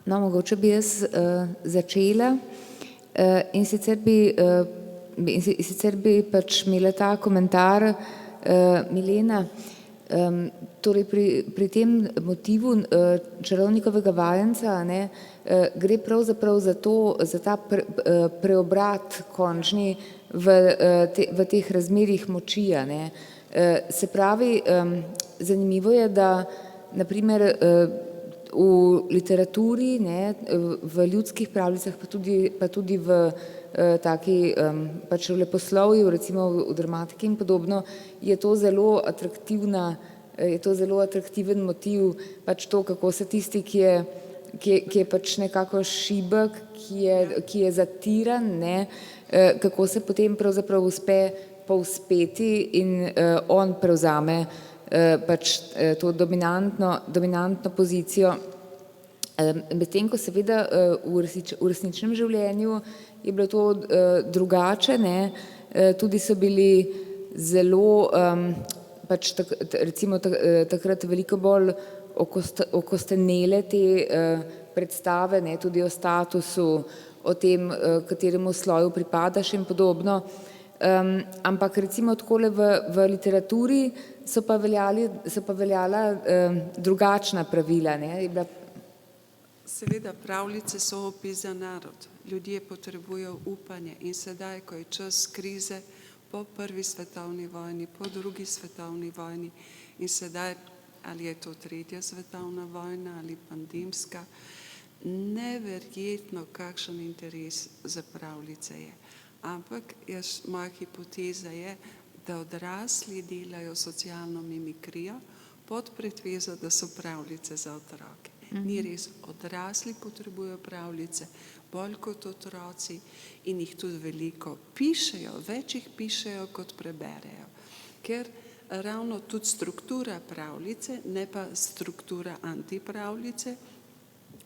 No, mogoče bi jaz začela in sicer bi pač imela ta komentar, Milena, torej pri tem motivu čarovnikovega vajenca, ne, gre pravzaprav za ta preobrat končni v teh razmerjih moči, ne. Se pravi, zanimivo je, da na primer v literaturi, ne, v ljudskih pravljicah, pa tudi v taki pač v leposlovju, recimo v dramatiki in podobno, je to zelo atraktiven motiv, pač to, kako se tisti, ki je pač nekako šibek, ki je zatiran, ne, kako se potem pravzaprav uspe povzpeti in on prevzame pač to dominantno pozicijo. Medtem ko seveda v resničnem življenju je bilo to drugače, ne, tudi so bili zelo pač recimo takrat veliko bolj okostenele te predstave, ne, tudi o statusu, o tem, kateremu sloju pripadaš in podobno. Ampak recimo takole v literaturi so pa veljala drugačna pravila, ne. Seveda pravljice so opis za narod. Ljudje potrebujejo upanje in sedaj, ko je čas krize po prvi svetovni vojni, po drugi svetovni vojni in sedaj, ali je to tretja svetovna vojna ali pandemska, neverjetno kakšen interes za pravljice je. Ampak moja hipoteza je, da odrasli delajo socialno mimikrijo pod pretvezo, da so pravljice za otroke. Ni res, odrasli potrebujejo pravljice bolj kot otroci in jih tudi veliko pišejo, več jih pišejo kot preberejo. Ker ravno tudi struktura pravljice, ne pa struktura antipravljice,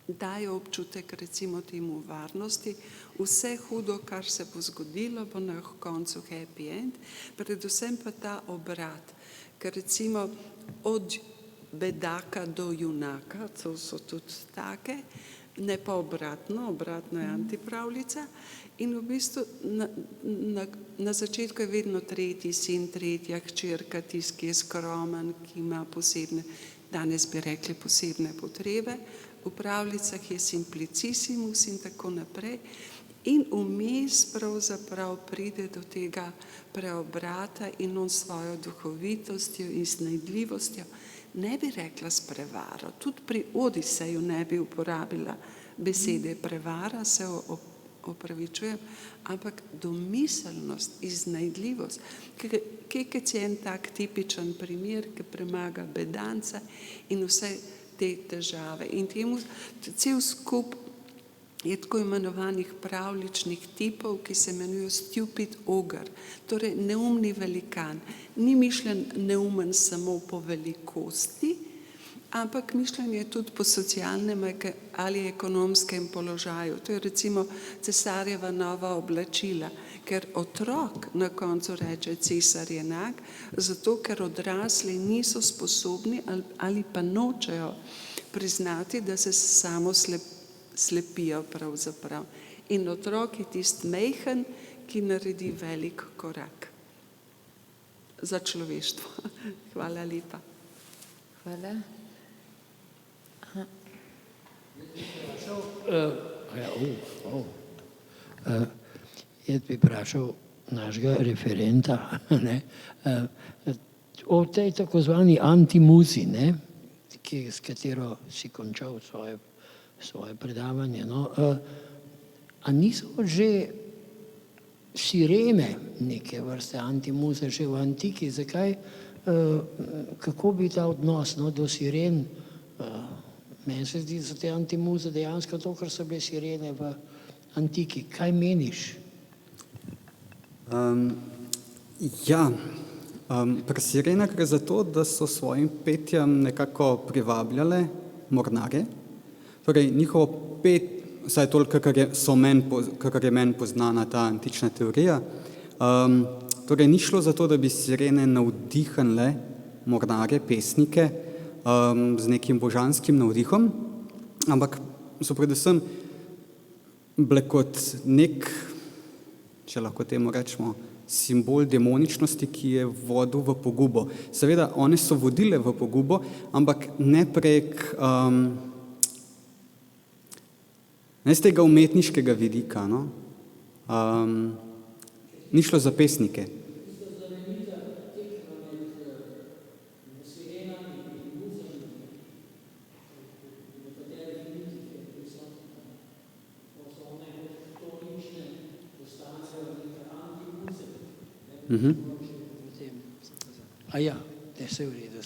dajo občutek recimo temu varnosti, vse hudo, kar se bo zgodilo, bo na koncu happy end, predvsem pa ta obrat, ker recimo od bedaka do junaka, to so tudi take, ne pa obratno je antipravljica in v bistvu na začetku je vedno tretji sin, tretja hčerka, tisti, ki je skromen, ki ima posebne, danes bi rekli posebne potrebe, v pravljicah je simplicissimus in tako naprej in vmes pravzaprav pride do tega preobrata in on svojo duhovitostjo in snajdljivostjo, ne bi rekla s prevaro, tudi pri Odiseju ne bi uporabila besede prevara, se opravičujem, ampak domiselnost, iznajdljivost, Kekec je en tak tipičen primer, ki premaga bedanca in vse te težave. In temu cel skup je tako imenovanih pravljičnih tipov, ki se imenujejo stupid ogre, torej neumni velikan. Ni mišljen neumen samo po velikosti, ampak mišljen je tudi po socialnem ali ekonomskem položaju. To je recimo cesarjeva nova oblačila, ker otrok na koncu reče cesar je nag, zato ker odrasli niso sposobni ali pa nočejo priznati, da se samo slepijo pravzaprav. In otrok je tisti majhen, ki naredi velik korak za človeštvo. Hvala lepa. Hvala. Jaz bi vprašal našega referenta o tej takozvani antimuzi, s katero si končal svoje predavanje. A niso že sirene neke vrste antimuze že v antiki? Zakaj, kako bi ta odnos do siren? Meni se zdi, da so te antimuze dejansko to, kar so bile sirene v antiki. Kaj meniš? Pri sirenah gre za to, da so svojim petjem nekako privabljale mornarje. Torej, njihovo pet, vsaj toliko, kar je meni poznana ta antična teorija, torej ni šlo za to, da bi sirene navdihnile mornarje, pesnike, z nekim božanskim navdihom, ampak so predvsem bile kot nek, če lahko temu rečemo, simbol demoničnosti, ki je vodil v pogubo. Seveda, one so vodile v pogubo, ampak ne prek, ne z tega umetniškega vidika, no? Ni šlo za pesnike. A ja, ne, se v redu.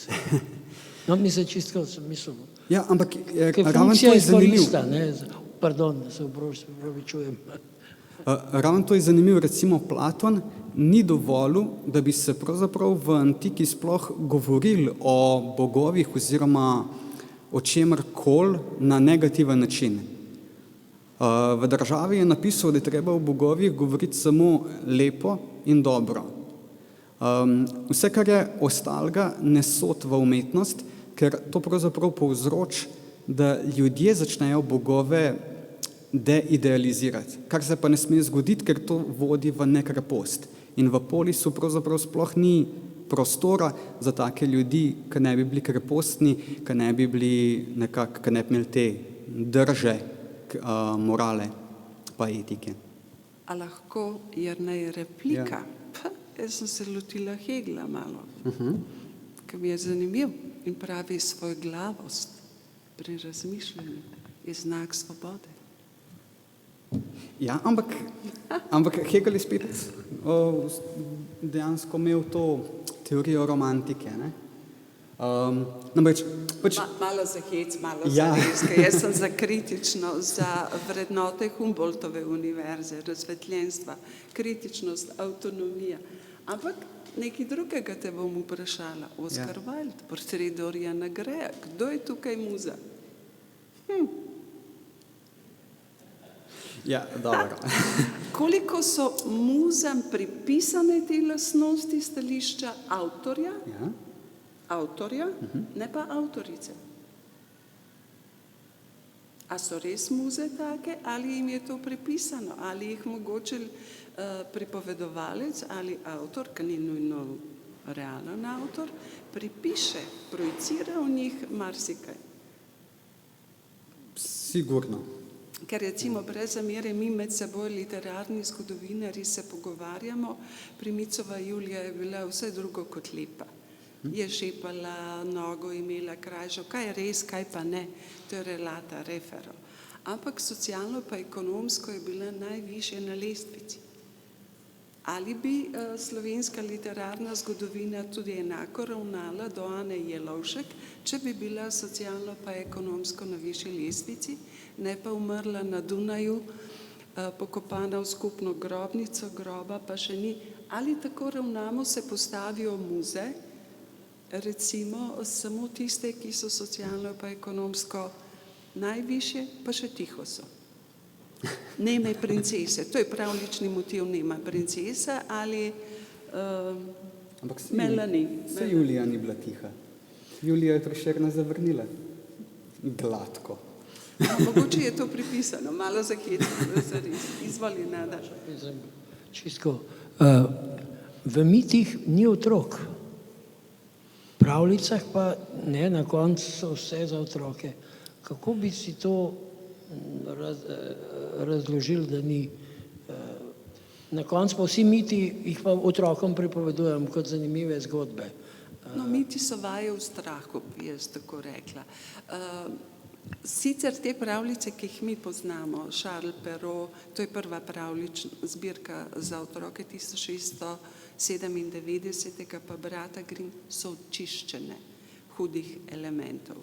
No, mislim, čisto sem mislil. Ja, ampak Ker ravno to funkcija je zanimivo. izkorista, ne, pardon, se opravičujem. Ravno to je zanimivo, recimo Platon ni dovolil, da bi se pravzaprav v antiki sploh govorili o bogovih oziroma o čemerkoli na negativen način. V Državi je napisal, da je treba o bogovih govoriti samo lepo in dobro. Vse, kar je ostalega, ne sodi v umetnost, ker to pravzaprav povzroči, da ljudje začnejo bogove deidealizirati, kar se pa ne sme zgoditi, ker to vodi v nekrepost. In v polisu pravzaprav sploh ni prostora za take ljudi, ki ne bi bili krepostni, ki ne bi bili nekako, ki ne bi imeli te drže morale pa etike. A lahko, Jernej, replika? Jaz sem se lotila Hegla malo, ki mi je zanimiv in pravi, svoj glavost pri razmišljanju je znak svobode. Ja, ampak Hegel je spet dejansko imel to teorijo romantike, ne? Namreč, Malo za hec, malo Ja. za res, ker jaz sem za kritično, za vrednote Humboldtove univerze, razsvetljenstva, kritičnost, avtonomija. Ampak nekaj drugega te bom vprašala. Oscar Wilde, portret Doriana Greja. Kdo je tukaj muza? ja, dobro. Koliko so muzam pripisane te lastnosti stališča avtorja, Ja. ne pa avtorice? A so res muze take, ali jim je to pripisano, ali jih mogoče pripovedovalec ali avtor, ki ni nujno realen avtor, pripiše, projicira v njih marsikaj. Sigurno. Ker recimo brez zamere mi med seboj literarni zgodovinarji se pogovarjamo, Primicova Julija je bila vse drugo kot lepa. Je šepala nogo, imela krajšo, kaj je res, kaj pa ne, to je relata refero. Ampak socialno pa ekonomsko je bila najvišje na lestvici. Ali bi slovenska literarna zgodovina tudi enako ravnala do Ane Jelovšek, če bi bila socialno pa ekonomsko na višji lestvici, ne pa umrla na Dunaju, pokopana v skupno grobnico, groba pa še ni. Ali tako ravnamo, se postavijo muze, recimo samo tiste, ki so socialno pa ekonomsko najvišje, pa še tiho so. Neme princese, to je pravlični motiv, nema princesa ali Ampak Melanie. se Julija ni bila tiha. Julija je Prešerna zavrnila. Gladko. Mogoče je to pripisano, malo za hec, zares. Izvoli, Nada. Čisto. V mitih ni otrok. V pravljicah pa ne, na koncu so vse za otroke. Kako bi si to razložili, da ni? Na koncu pa vsi miti jih pa otrokom pripovedujem kot zanimive zgodbe. No, miti so vaje v strahu, bi jaz tako rekla. Sicer te pravljice, ki jih mi poznamo, Charles Perrault, to je prva pravlična zbirka za otroke 1697, pa Brata Grimm, so očiščene hudih elementov.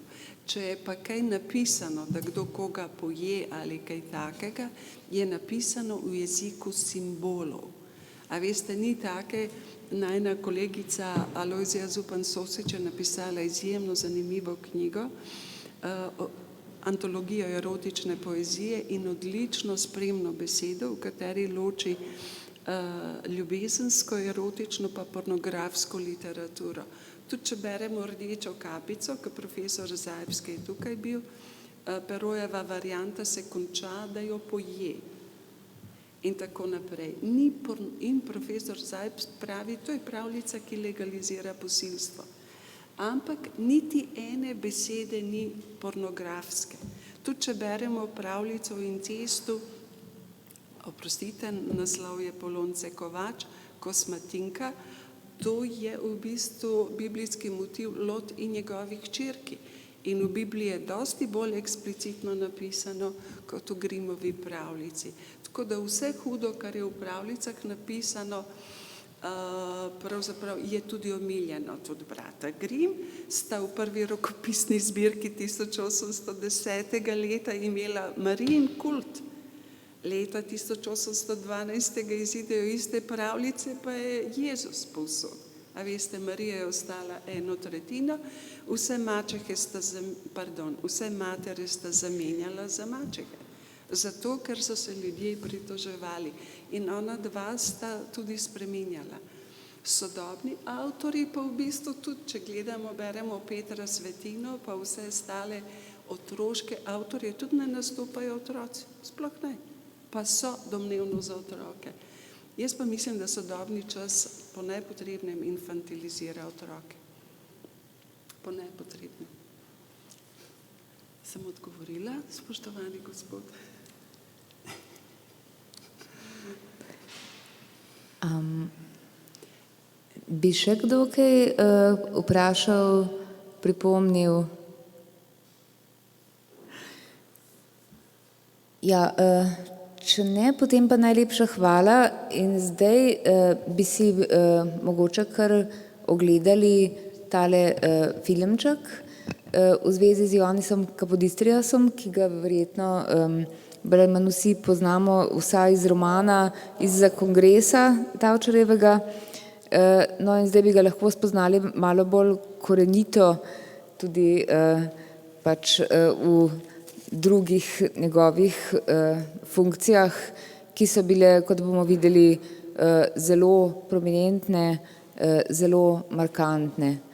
Če je pa kaj napisano, da kdo koga poje ali kaj takega, je napisano v jeziku simbolov. A veste, ni take, najna kolegica Alojzija Zupan Sosič je napisala izjemno zanimivo knjigo, antologijo erotične poezije in odlično spremno besedo, v kateri loči ljubezensko, erotično pa pornografsko literaturo. Tudi če beremo Rdečo kapico, ki profesor Zajebski je tukaj bil, Perojeva varianta se konča, da jo poje. In tako naprej. In profesor Zajc pravi, to je pravljica, ki legalizira posilstvo. Ampak niti ene besede ni pornografske. Tudi če beremo pravljico o incestu, oprostite, naslov je Polonce Kovač, Kosmatinka, to je v bistvu biblijski motiv Lot in njegovih hčerki. In v Bibliji je dosti bolj eksplicitno napisano kot v Grimovi pravljici. Tako da vse hudo, kar je v pravljicah napisano, pravzaprav je tudi omiljeno. Tudi brata Grim sta v prvi rokopisni zbirki 1810. leta imela Marijin kult. Leta 1812. izidejo iste pravljice, pa je Jezus povsod. A veste, Marija je ostala 1/3, vse matere sta zamenjala za mačehe. Zato, ker so se ljudje pritoževali. In ona dva sta tudi spreminjala. Sodobni avtori pa v bistvu tudi, če gledamo, beremo Petra Svetino, pa vse ostale otroške avtorje, tudi ne nastopajo otroci. Sploh ne. Pa so domnevno za otroke. Jaz pa mislim, da sodobni čas po nepotrebnem infantilizira otroke. Po nepotrebnem. Sem odgovorila, spoštovani gospod? Bi še kdo kaj vprašal, pripomnil? Ja, če ne, potem pa najlepša hvala in zdaj bi si mogoče kar ogledali tale filmček v zvezi z Ioannisom Kapodistriasom, ki ga verjetno bolj manj vsi poznamo vsaj iz romana, iz kongresa Tavčarjevega. No in zdaj bi ga lahko spoznali malo bolj korenito tudi pač v drugih njegovih funkcijah, ki so bile, kot bomo videli, zelo prominentne, zelo markantne.